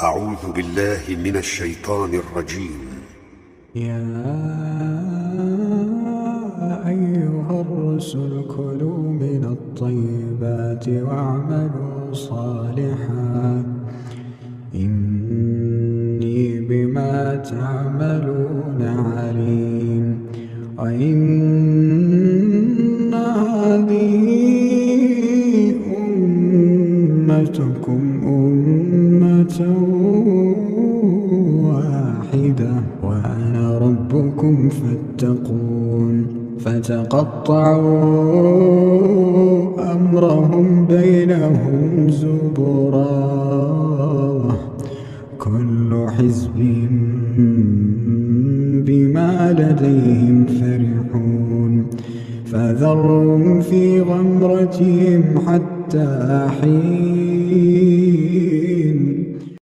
أعوذ بالله من الشيطان الرجيم. يا أيها الرسل كلوا من الطيبات واعملوا صالحا إني بما تعملون عليم. وإن هذه أمتكم أمة واحدة وأنا ربكم فاتقون. فتقطعوا أمرهم بينهم زبرا كل حزب بما لديهم فرحون. فذرهم في غمرتهم حتى حين.